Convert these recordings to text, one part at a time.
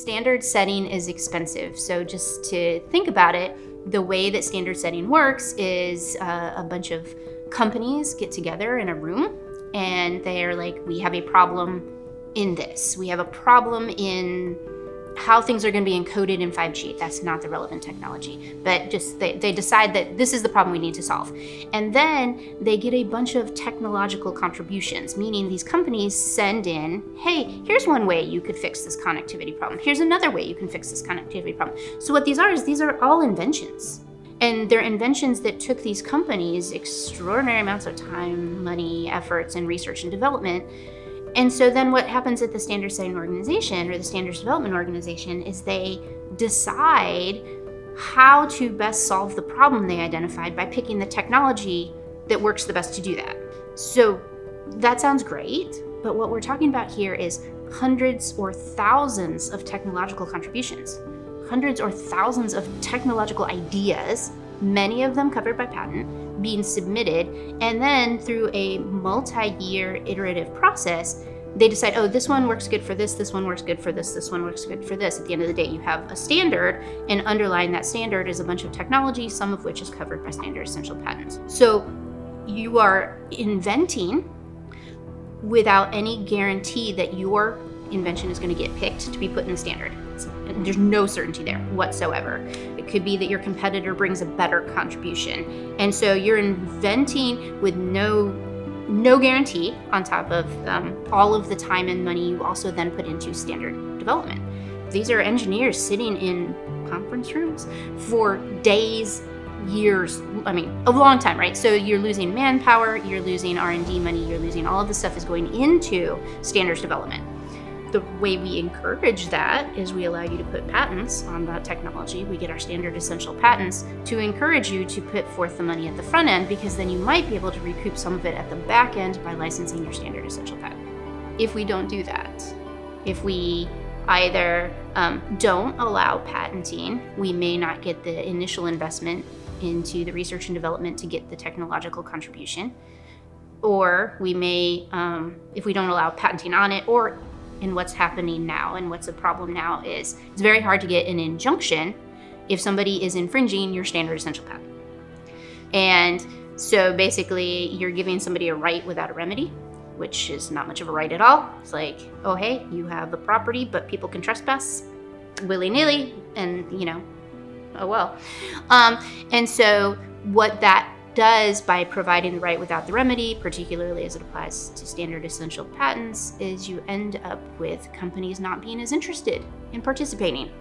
Standard setting is expensive. So just to think about it, the way that standard setting works is a bunch of companies get together in a room and they're like, we have a problem in this. We have a problem in how things are going to be encoded in 5G. That's not the relevant technology, but just they decide that this is the problem we need to solve. And then they get a bunch of technological contributions, meaning these companies send in, hey, here's one way you could fix this connectivity problem. Here's another way you can fix this connectivity problem. So what these are all inventions. And they're inventions that took these companies extraordinary amounts of time, money, efforts, and research and development. And so then what happens at the standard setting organization or the standards development organization is they decide how to best solve the problem they identified by picking the technology that works the best to do that. So that sounds great, but what we're talking about here is hundreds or thousands of technological contributions, hundreds or thousands of technological ideas, many of them covered by patent, being submitted, and then through a multi-year iterative process, they decide, oh, this one works good for this one works good for this one works good for this. At the end of the day, you have a standard, and underlying that standard is a bunch of technology, some of which is covered by standard essential patents. So you are inventing without any guarantee that your invention is going to get picked to be put in the standard. There's no certainty there whatsoever. It could be that your competitor brings a better contribution. And so you're inventing with no guarantee on top of all of the time and money you also then put into standard development. These are engineers sitting in conference rooms for days, years, a long time, right? So you're losing manpower, you're losing R&D money, you're losing all of the stuff is going into standards development. The way we encourage that is we allow you to put patents on that technology. We get our standard essential patents to encourage you to put forth the money at the front end, because then you might be able to recoup some of it at the back end by licensing your standard essential patent. If we don't do that, if we either don't allow patenting, we may not get the initial investment into the research and development to get the technological contribution, or we may, if we don't allow patenting on it, or in what's happening now and what's a problem now is it's very hard to get an injunction if somebody is infringing your standard essential patent. And so basically you're giving somebody a right without a remedy, which is not much of a right at all. It's like, oh, hey, you have the property, but people can trespass willy-nilly and, oh well. And so what that does by providing the right without the remedy, particularly as it applies to standard essential patents, is you end up with companies not being as interested in participating,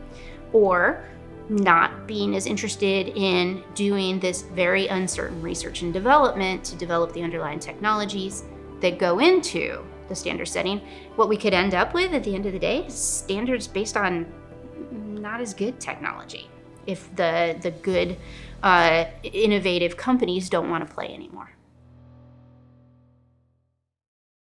or not being as interested in doing this very uncertain research and development to develop the underlying technologies that go into the standard setting. What we could end up with at the end of the day is standards based on not as good technology if the good innovative companies don't want to play anymore.